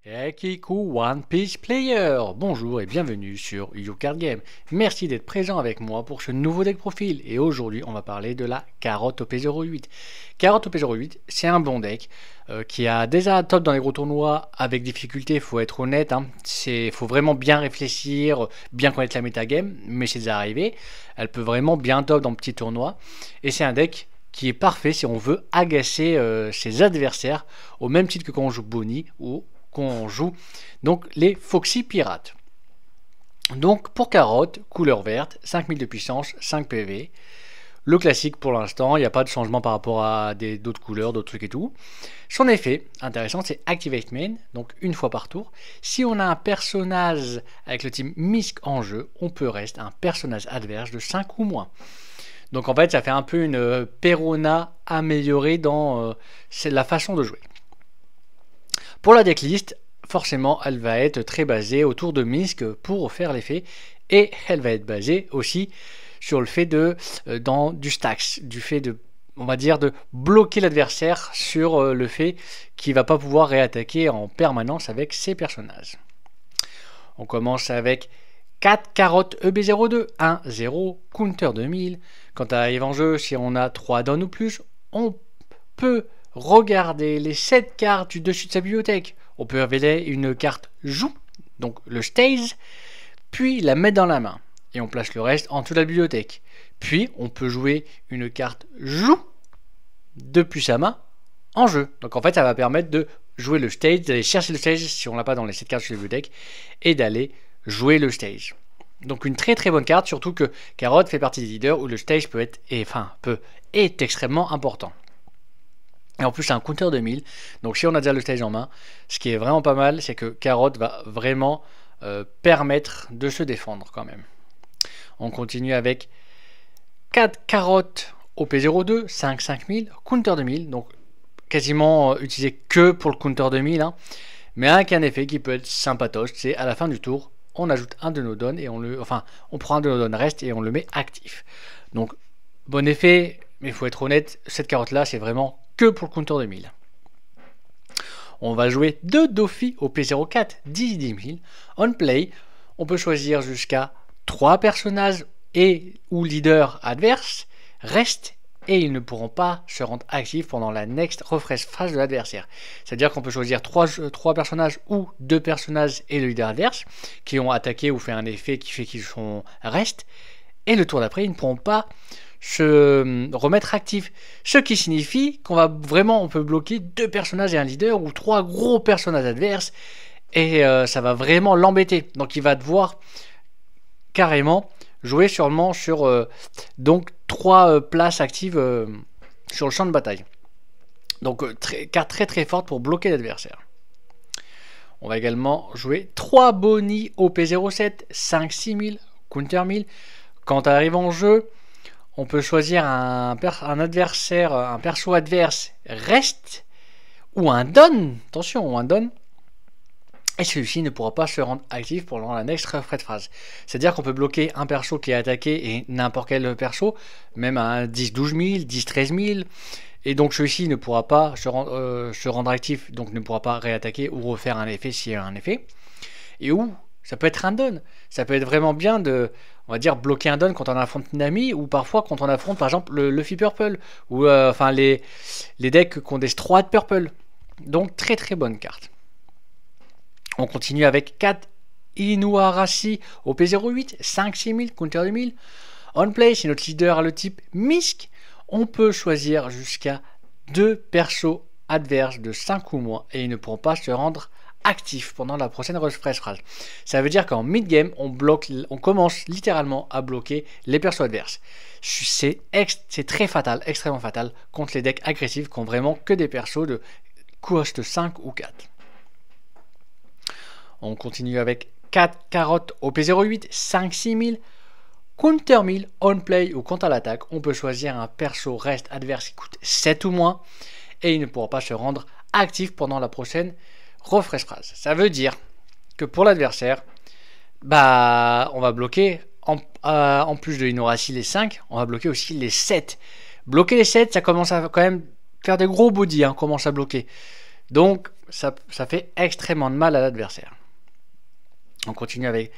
Kiku One Piece Player, bonjour et bienvenue sur YouCard Game. Merci d'être présent avec moi pour ce nouveau deck profil et aujourd'hui on va parler de la Carotte OP08. Carotte OP08 c'est un bon deck qui a déjà top dans les gros tournois avec difficulté, faut être honnête, faut vraiment bien réfléchir, bien connaître la metagame, mais c'est déjà arrivé. Elle peut vraiment bien top dans petits tournois et c'est un deck qui est parfait si on veut agacer ses adversaires au même titre que quand on joue Bonnie ou qu'on joue donc les Foxy Pirates. Donc pour Carotte, couleur verte, 5000 de puissance, 5 PV. Le classique pour l'instant, il n'y a pas de changement par rapport à d'autres couleurs, d'autres trucs et tout. Son effet intéressant, c'est Activate Main, donc une fois par tour. Si on a un personnage avec le team Misk en jeu, on peut rester un personnage adverse de 5 ou moins. Donc en fait, ça fait un peu une Perona améliorée dans la façon de jouer. Pour la decklist, forcément, elle va être très basée autour de Misk pour faire l'effet. Et elle va être basée aussi sur le fait du stacks, du fait de, on va dire, de bloquer l'adversaire sur le fait qu'il ne va pas pouvoir réattaquer en permanence avec ses personnages. On commence avec 4 carottes EB02, 1, 0, counter 2000. Quand elle arrive en jeu, si on a 3 dons ou plus, on peut regarder les 7 cartes du dessus de sa bibliothèque. On peut révéler une carte joue, donc le stage, puis la mettre dans la main. Et on place le reste en dessous de la bibliothèque. Puis on peut jouer une carte joue depuis sa main en jeu. Donc en fait ça va permettre de jouer le stage, d'aller chercher le stage si on l'a pas dans les 7 cartes de la bibliothèque, et d'aller jouer le stage. Donc une très très bonne carte, surtout que Carotte fait partie des leaders où le stage est extrêmement important. Et en plus, c'est un counter 2000. Donc, si on a déjà le stage en main, ce qui est vraiment pas mal, c'est que Carotte va vraiment permettre de se défendre quand même. On continue avec 4 carottes OP02, 5 5000, counter 2000. Donc, quasiment utilisé que pour le counter 2000. Mais avec un effet qui peut être sympatoche, c'est à la fin du tour, on ajoute un de nos dons et on prend un de nos dons reste et on le met actif. Donc, bon effet, mais il faut être honnête, cette carotte là, c'est vraiment que pour le counter 2000. On va jouer 2 Dofi au P04, 10 000. On play, on peut choisir jusqu'à 3 personnages et ou leaders adverses restent et ils ne pourront pas se rendre actifs pendant la next refresh phase de l'adversaire. C'est-à-dire qu'on peut choisir 3 personnages ou 2 personnages et le leader adverse qui ont attaqué ou fait un effet qui fait qu'ils sont restent et le tour d'après ils ne pourront pas se remettre actif, ce qui signifie on peut bloquer 2 personnages et un leader ou 3 gros personnages adverses et ça va vraiment l'embêter. Donc il va devoir carrément jouer sûrement sur donc 3 places actives sur le champ de bataille. Donc carte très très forte pour bloquer l'adversaire. On va également jouer 3 Bonnie au P07, 5 6000, counter 1000. Quand elle arrive en jeu, on peut choisir un perso adverse reste ou un don, attention, ou un don, et celui-ci ne pourra pas se rendre actif pendant la next refresh phase. C'est-à-dire qu'on peut bloquer un perso qui est attaqué et n'importe quel perso, même à 10-12 000, 10-13 000, et donc celui-ci ne pourra pas se rendre actif, donc ne pourra pas réattaquer ou refaire un effet s'il y a un effet. Et où ça peut être un don, ça peut être vraiment bien de, on va dire, bloquer un don quand on affronte une amie, ou parfois quand on affronte par exemple le Luffy Purple, ou les decks qui ont des Straw Purple. Donc très très bonne carte. On continue avec 4 Inuarashi au P08, 5 6000, counter 2000. On play, si notre leader a le type Misk, on peut choisir jusqu'à 2 persos adverses de 5 ou moins, et ils ne pourront pas se rendre actif pendant la prochaine refresh phase. Ça veut dire qu'en mid-game, on commence littéralement à bloquer les persos adverses. C'est très fatal, extrêmement fatal contre les decks agressifs qui ont vraiment que des persos de cost 5 ou 4. On continue avec 4 carottes au P08, 5 6000, counter 1000, on play ou quand à l'attaque, on peut choisir un perso reste adverse qui coûte 7 ou moins et il ne pourra pas se rendre actif pendant la prochaine refresh phase. Ça veut dire que pour l'adversaire, on va bloquer en plus de Inuarashi les 5, on va bloquer aussi les 7. Bloquer les 7, ça commence à quand même faire des gros bodies, commence à bloquer. Donc ça fait extrêmement de mal à l'adversaire. On continue avec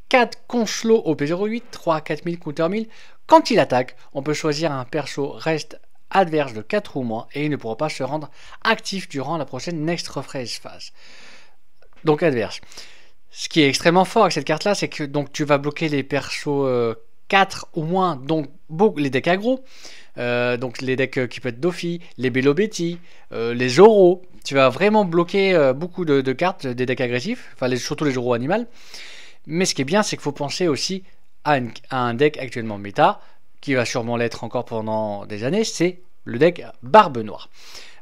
4 Conchelo au P08, 3 4000 counter 1000. Quand il attaque, on peut choisir un perso reste adverse de 4 ou moins et il ne pourra pas se rendre actif durant la prochaine next rephrase phase. Donc adverse. Ce qui est extrêmement fort avec cette carte là, c'est que donc tu vas bloquer les persos 4 ou moins, donc les decks aggro, donc les decks qui peuvent être Dofi, les Bello Betty, les Zoro. Tu vas vraiment bloquer beaucoup de cartes des decks agressifs, enfin surtout les Zoro animal. Mais ce qui est bien, c'est qu'il faut penser aussi à un deck actuellement méta, qui va sûrement l'être encore pendant des années, c'est le deck Barbe Noire.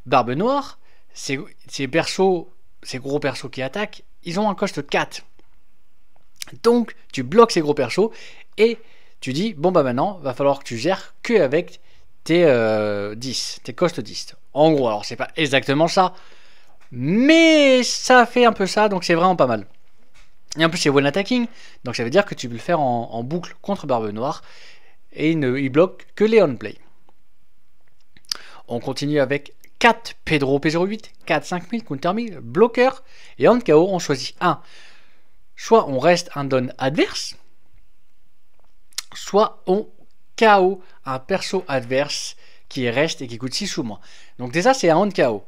Barbe Noire, ces gros persos qui attaquent, ils ont un cost 4. Donc, tu bloques ces gros persos et tu dis, bon bah maintenant, va falloir que tu gères que avec tes 10, tes cost 10. En gros, alors c'est pas exactement ça, mais ça fait un peu ça, donc c'est vraiment pas mal. Et en plus c'est one attacking, donc ça veut dire que tu peux le faire en boucle contre Barbe Noire, et il bloque que les on-play. On continue avec 4 Pedro P08, 4 5000, counter 1000, bloqueur, et en KO on choisit un. Soit on reste un don adverse, soit on KO un perso adverse qui reste et qui coûte 6 ou moins. Donc déjà c'est un on KO.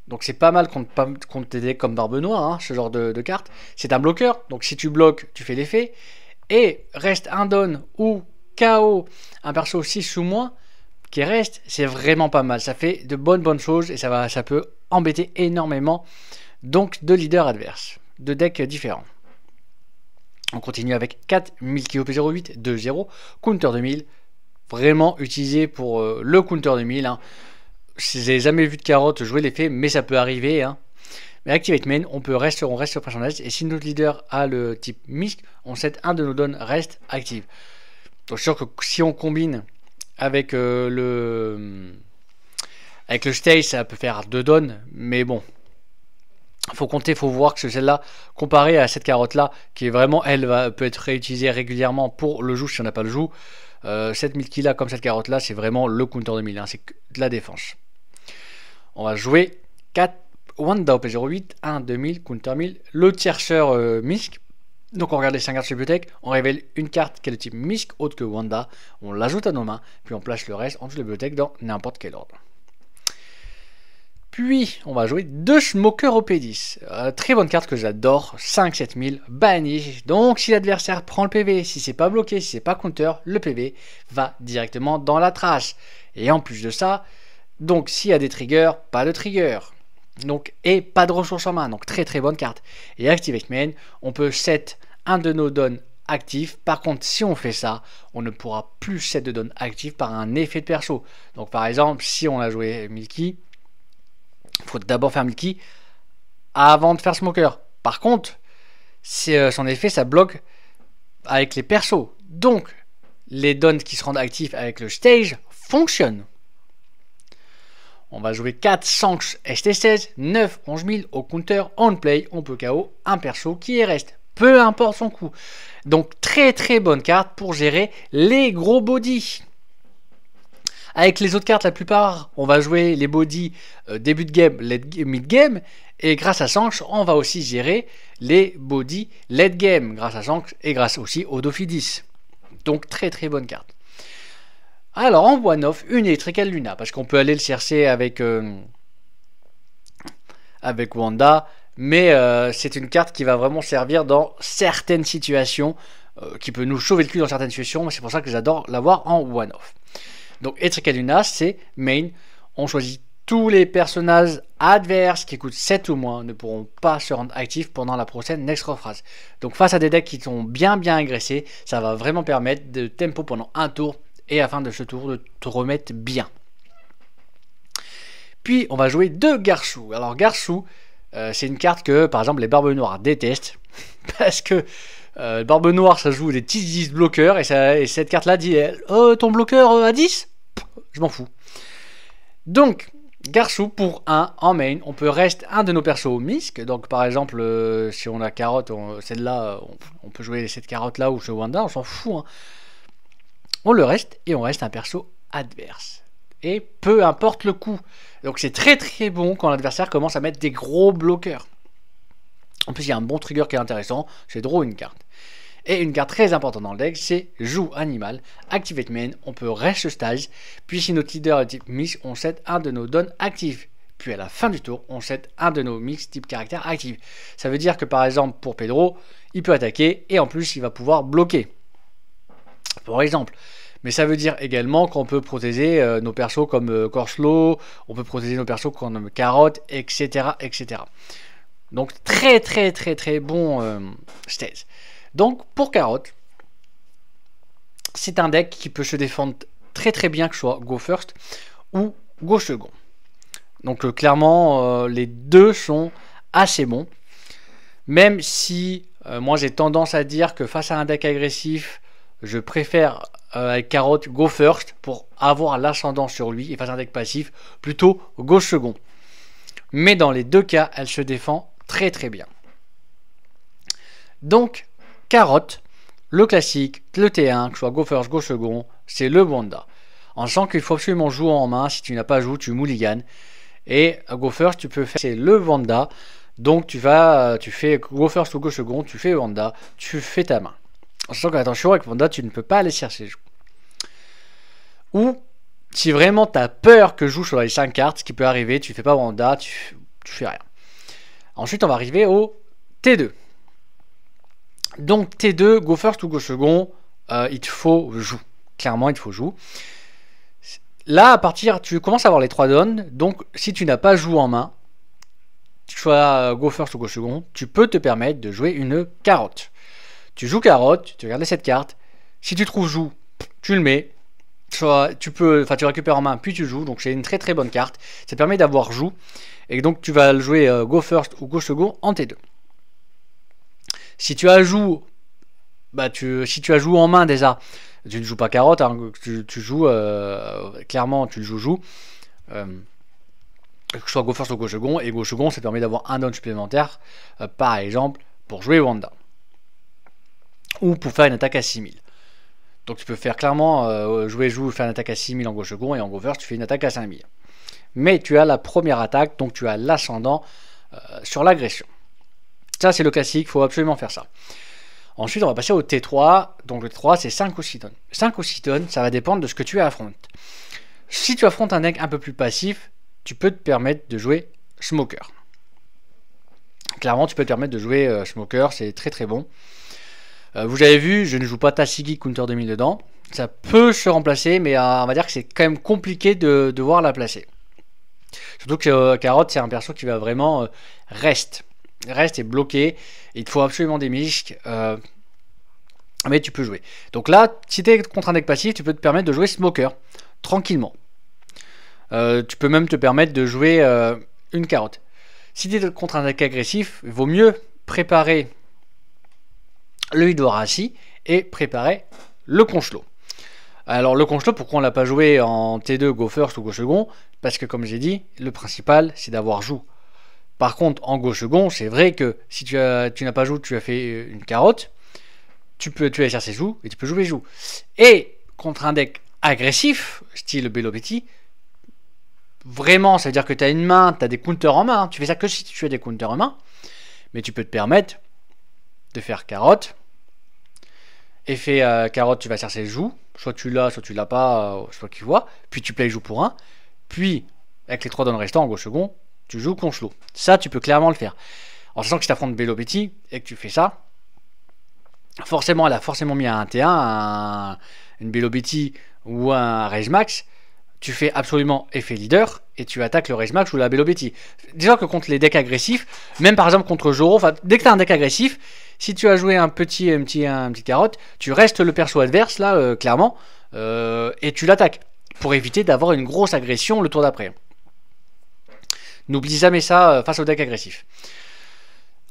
Donc c'est pas mal contre des decks comme Barbe Noire, hein, ce genre de carte. C'est un bloqueur, donc si tu bloques, tu fais l'effet. Et reste un don ou KO un perso 6 ou moins qui reste, c'est vraiment pas mal. Ça fait de bonnes choses et ça peut embêter énormément donc de leaders adverses, de decks différents. On continue avec 4 Milky OP08, 2-0, counter 2000, vraiment utilisé pour le counter 2000. Hein. J'ai jamais vu de carotte jouer l'effet, mais ça peut arriver. Hein. Mais Activate Main, on reste sur personnage, et si notre leader a le type Misk, on set un de nos dons reste active. Donc c'est sûr que si on combine avec le stage, ça peut faire 2 dons, mais bon. Faut compter, faut voir que celle-là, comparée à cette carotte-là, qui est vraiment, peut être réutilisée régulièrement pour le joue si on n'a pas le joue. Cette Milky là, comme cette carotte-là, c'est vraiment le counter de 1000, hein, c'est de la défense. On va jouer 4 Wanda au P08, 1 2000, counter 1000, le tierceur Misk. Donc on regarde les 5 cartes sur la bibliothèque, on révèle une carte qui est de type Misk autre que Wanda, on l'ajoute à nos mains, puis on place le reste en dessous de la bibliothèque dans n'importe quel ordre. Puis, on va jouer 2 Smoker au P10. Très bonne carte que j'adore. 5-7000, banni. Donc, si l'adversaire prend le PV, si c'est pas bloqué, si c'est pas counter, le PV va directement dans la trash. Et en plus de ça, donc s'il y a des triggers, pas de trigger. Donc, et pas de ressources en main. Donc, très bonne carte. Et Activate Main, on peut set un de nos dons actifs. Par contre, si on fait ça, on ne pourra plus set de dons actifs par un effet de perso. Donc, par exemple, si on a joué Milky, il faut d'abord faire Milky avant de faire Smoker. Par contre, son effet, ça bloque avec les persos. Donc, les dons qui se rendent actifs avec le stage fonctionnent. On va jouer 4 Sanks ST16, 9 11000 au counter on play. On peut KO un perso qui est reste, peu importe son coût. Donc, très bonne carte pour gérer les gros bodies. Avec les autres cartes, la plupart, on va jouer les bodies début de game, mid game. Et grâce à Sanks, on va aussi gérer les bodies late game. Grâce à Sanks et grâce aussi au Dofi 10. Donc très bonne carte. Alors en one-off, une Electrical Luna. Parce qu'on peut aller le chercher avec Wanda. Mais c'est une carte qui va vraiment servir dans certaines situations. Qui peut nous sauver le cul dans certaines situations. C'est pour ça que j'adore l'avoir en one-off. Donc Electrical Luna, c'est main. On choisit tous les personnages adverses qui coûtent 7 ou moins ne pourront pas se rendre actifs pendant la prochaine next rephrase. Donc face à des decks qui sont bien agressés, ça va vraiment permettre de tempo pendant un tour et à la fin de ce tour de te remettre bien. Puis on va jouer 2 Garchou. Alors Garchou, c'est une carte que par exemple les Barbes Noires détestent parce que Barbe Noire, ça joue des petits 10 bloqueurs et cette carte là dit ton bloqueur à 10 je m'en fous. Donc Garchou pour 1 en main, on peut rester un de nos persos au Misk. Donc par exemple si on a carotte, celle-là on peut jouer cette carotte là ou ce Wanda, on s'en fout. Hein. On le reste et on reste un perso adverse. et peu importe le coup. Donc c'est très très bon quand l'adversaire commence à mettre des gros bloqueurs. En plus il y a un bon trigger qui est intéressant, c'est draw une carte. Et une carte très importante dans le deck, c'est joue animal, activate main, on peut reste stage, puis si notre leader est type mix, on set un de nos dons actifs. Puis à la fin du tour, on set un de nos mix type caractère actif. Ça veut dire que par exemple pour Pedro, il peut attaquer et en plus il va pouvoir bloquer. Par exemple. Mais ça veut dire également qu'on peut protéger nos persos comme Corslow, on peut protéger nos persos comme Carotte, etc. etc. Donc très très très très bon stage. Donc pour Carotte, c'est un deck qui peut se défendre très très bien, que ce soit Go First ou Go Second. Donc clairement, les deux sont assez bons. Même si moi j'ai tendance à dire que face à un deck agressif, je préfère avec Carotte Go First pour avoir l'ascendant sur lui, et face à un deck passif, plutôt Go Second. Mais dans les deux cas, elle se défend très très bien. Donc Carotte, le classique, le T1, que ce soit Go First, Go Second, c'est le Wanda. En sachant qu'il faut absolument jouer en main, si tu n'as pas joué, tu mulliganes. Et Go First, tu peux faire, c'est le Wanda. Donc tu fais Go First ou Go Second, tu fais Wanda, tu fais ta main. En sachant que attention, avec Wanda, tu ne peux pas aller chercher joues. Ou si vraiment tu as peur que je joue sur les 5 cartes, ce qui peut arriver, tu fais pas Wanda, tu fais rien. Ensuite, on va arriver au T2. Donc T2, Go First ou Go Second, il te faut joue. Clairement, il te faut joue. Là, à partir, tu commences à avoir les 3 dons. Donc, si tu n'as pas joué en main, soit Go First ou Go Second, tu peux te permettre de jouer une Carotte. Tu joues Carotte, tu regardes cette carte. Si tu trouves joue, tu le mets. Soit tu récupères en main, puis tu joues. Donc, c'est une très très bonne carte. Ça te permet d'avoir joue. Et donc, tu vas le jouer Go First ou Go Second en T2. Si tu as joué, si tu as joué en main déjà, tu ne joues pas Carotte, hein, tu joues clairement, tu le joues. Que ce soit Go First ou Go Second, et Go Second, ça te permet d'avoir un down supplémentaire, par exemple, pour jouer Wanda. Ou pour faire une attaque à 6000. Donc tu peux faire clairement jouer, faire une attaque à 6000 en Go Second, et en Go First, tu fais une attaque à 5000. Mais tu as la première attaque, donc tu as l'ascendant sur l'agression. Ça, c'est le classique, il faut absolument faire ça. Ensuite, on va passer au T3. Donc le T3, c'est 5 ou 6 tonnes. 5 ou 6 tonnes, ça va dépendre de ce que tu affrontes. Si tu affrontes un deck un peu plus passif, tu peux te permettre de jouer Smoker. Clairement, tu peux te permettre de jouer Smoker, c'est très très bon. Vous avez vu, je ne joue pas Tashigi Counter 2000 dedans. Ça peut se remplacer, mais on va dire que c'est quand même compliqué de devoir la placer. Surtout que Carotte, c'est un perso qui va vraiment reste est bloqué. Il te faut absolument des misques, mais tu peux jouer. Donc là, si tu es contre un deck passif, tu peux te permettre de jouer Smoker tranquillement. Tu peux même te permettre de jouer une Carotte. Si tu es contre un deck agressif, il vaut mieux préparer le Hidorasi et préparer le Conchelo. Alors le Conchelo, pourquoi on l'a pas joué en T2, Go First ou Go Second? Parce que comme j'ai dit, le principal c'est d'avoir joue. Par contre, en Go Second, c'est vrai que si tu n'as pas joué, tu as fait une Carotte, tu vas chercher joue et tu peux jouer joue. Et contre un deck agressif, style Bello Betty, vraiment, ça veut dire que tu as une main, tu as des counters en main. Tu fais ça que si tu as des counters en main, mais tu peux te permettre de faire Carotte. Effet Carotte, tu vas chercher joue, soit tu l'as pas, soit qu'il voit. Puis tu play joue pour 1. Puis, avec les 3 dons restants en Go Second, tu joues Conchelo. Ça, tu peux clairement le faire. En sachant que si tu affrontes Bello Betty et que tu fais ça, forcément, elle a forcément mis un T1, une Bello Betty ou un Rage Max. Tu fais absolument effet leader et tu attaques le Rage Max ou la Bello Betty. Déjà que contre les decks agressifs, même par exemple contre Zoro, dès que tu as un deck agressif, si tu as joué un petit Carotte, tu restes le perso adverse, là, clairement, et tu l'attaques pour éviter d'avoir une grosse agression le tour d'après. N'oublie jamais ça face au deck agressif.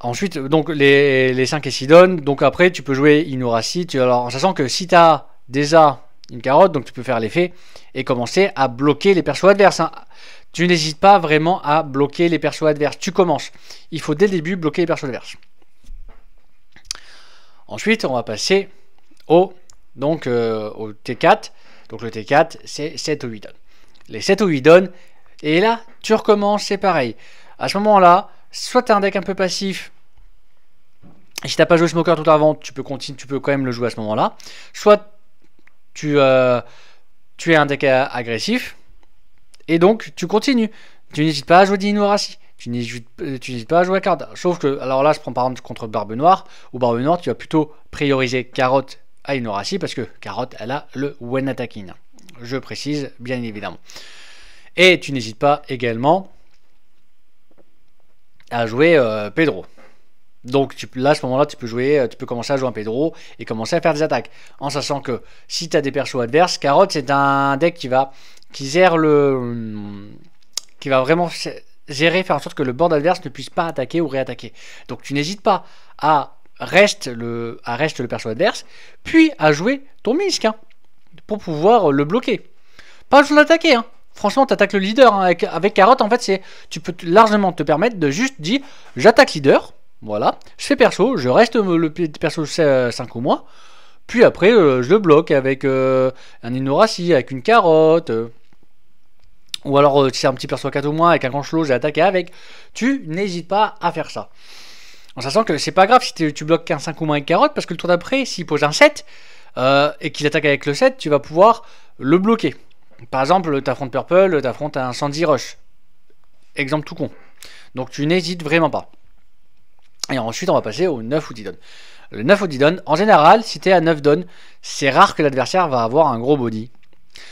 Ensuite, donc les 5 et 6 dons. Donc après, tu peux jouer Inorasi. Alors, en sachant que si tu as déjà une Carotte, donc tu peux faire l'effet et commencer à bloquer les persos adverses. Hein. Tu n'hésites pas vraiment à bloquer les persos adverses. Tu commences. Il faut dès le début bloquer les persos adverses. Ensuite, on va passer au T4. Donc le T4, c'est 7 ou 8 dons. les 7 ou 8 donnes, et là, tu recommences, c'est pareil. À ce moment-là, soit tu as un deck un peu passif, et si tu n'as pas joué Smoker tout avant, tu peux quand même le jouer à ce moment-là. Soit tu es un deck agressif, et donc tu continues. Tu n'hésites pas à jouer d'Inuarashi. Tu n'hésites pas à jouer à Carotte. Sauf que, alors là, je prends par exemple contre Barbe Noire. Ou Barbe Noire, tu vas plutôt prioriser Carotte à Inuarashi parce que Carotte, elle a le When Attacking. Je précise, bien évidemment. Et tu n'hésites pas également à jouer Pedro. Donc là, à ce moment-là, tu peux commencer à jouer un Pedro et commencer à faire des attaques. En sachant que si tu as des persos adverses, Carotte, c'est un deck qui va vraiment gérer, faire en sorte que le board adverse ne puisse pas attaquer ou réattaquer. Donc tu n'hésites pas à reste le perso adverse, puis à jouer ton Misk pour pouvoir le bloquer. Pas juste l'attaquer. Franchement, tu attaques le leader. Avec Carotte, en fait, tu peux largement te permettre de juste dire j'attaque leader, voilà, je fais perso, je reste le perso 5 ou moins, puis après je le bloque avec un Inuarashi, avec une Carotte. Ou alors, si c'est un petit perso 4 ou moins avec un Cancelo, j'ai attaqué avec. Tu n'hésites pas à faire ça. En sachant que c'est pas grave si tu bloques qu'un 5 ou moins avec Carotte, parce que le tour d'après, s'il pose un 7 et qu'il attaque avec le 7, tu vas pouvoir le bloquer. Par exemple, t'affrontes Purple, t'affrontes un Sandy Rush. Exemple tout con. Donc tu n'hésites vraiment pas. Et ensuite, on va passer au 9 ou 10 donnes. Le 9 ou 10 donnes, en général, si tu es à 9 donnes, c'est rare que l'adversaire va avoir un gros body.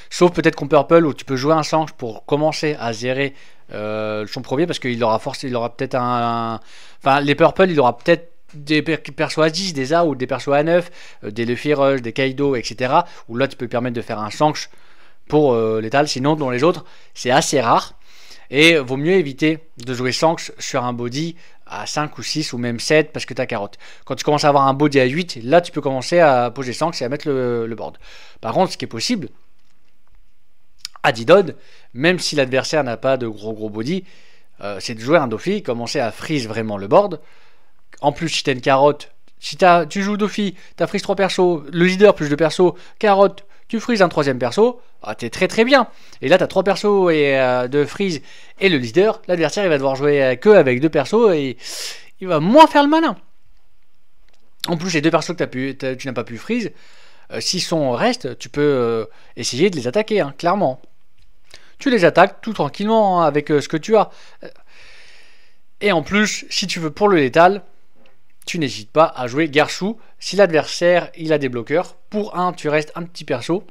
Sauf peut-être qu'on Purple où tu peux jouer un Sanche pour commencer à gérer son premier parce qu'il aura peut-être Enfin, les Purple, il aura peut-être des persos à 10, des A ou des persos à 9, des Luffy Rush, des Kaido, etc. Où là, tu peux permettre de faire un Sanche pour l'étal. Sinon, dans les autres, c'est assez rare. Et vaut mieux éviter de jouer Sanche sur un body à 5 ou 6 ou même 7 parce que tu as Carotte. Quand tu commences à avoir un body à 8, là, tu peux commencer à poser Sanche et à mettre le board. Par contre, ce qui est possible, à 10 donnes, même si l'adversaire n'a pas de gros body, c'est de jouer un Dofi, commencer à freeze vraiment le board. En plus, si tu as une Carotte, si tu joues Dofi, tu as freeze 3 persos, le leader plus 2 persos, Carotte, tu freeze un 3ème perso, t'es très bien. Et là, tu as 3 persos de freeze et le leader, l'adversaire il va devoir jouer que avec 2 persos et il va moins faire le malin. En plus, les 2 persos que tu n'as pas pu freeze, s'ils sont en reste, tu peux essayer de les attaquer, clairement. Tu les attaques tout tranquillement avec ce que tu as. Et en plus, si tu veux pour le létal, tu n'hésites pas à jouer Garchou. Si l'adversaire il a des bloqueurs, pour un, tu restes un petit perso.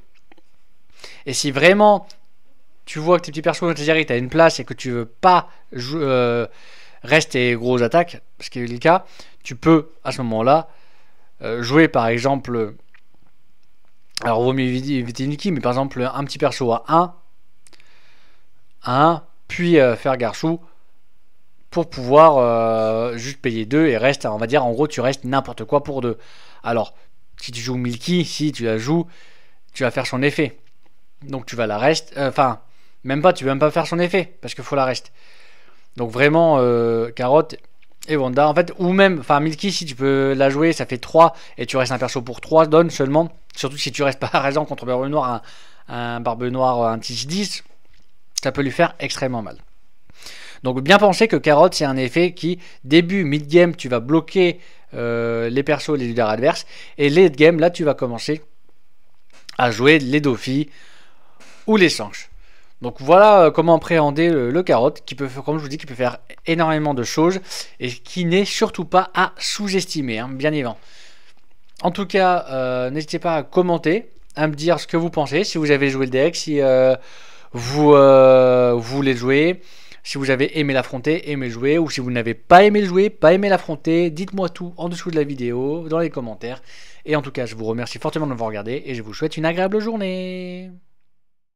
Et si vraiment tu vois que tes petits persos vont te dire que tu as une place et que tu veux pas rester gros attaques, ce qui est le cas, tu peux à ce moment-là jouer par exemple. Alors, vaut mieux éviter Nikki, mais par exemple, un petit perso à 1, puis faire Garchou pour pouvoir juste payer 2 et reste, on va dire, en gros, tu restes n'importe quoi pour 2. Alors, si tu joues Milky, si tu la joues, tu vas faire son effet. Donc, tu vas la reste, enfin, même pas, tu vas même pas faire son effet, parce qu'il faut la reste. Donc, vraiment, Carotte et Wanda, en fait, ou même, enfin, Milky, si tu peux la jouer, ça fait 3 et tu restes un perso pour 3 donnes seulement. Surtout si tu restes par exemple contre Barbe Noire, un Barbe Noire, un TC10, ça peut lui faire extrêmement mal. Donc bien penser que Carotte c'est un effet qui, début, mid-game, tu vas bloquer les persos, les leaders adverses, et late game, là tu vas commencer à jouer les Dofi ou les Sanche. Donc voilà comment appréhender le Carotte, qui peut, comme je vous dis, qui peut faire énormément de choses, et qui n'est surtout pas à sous-estimer, bien évidemment. En tout cas, n'hésitez pas à commenter, à me dire ce que vous pensez, si vous avez joué le deck, si vous voulez jouer, si vous avez aimé l'affronter, aimé jouer, ou si vous n'avez pas aimé le jouer, pas aimé l'affronter, dites-moi tout en dessous de la vidéo, dans les commentaires. Et en tout cas, je vous remercie fortement de m'avoir regardé, et je vous souhaite une agréable journée.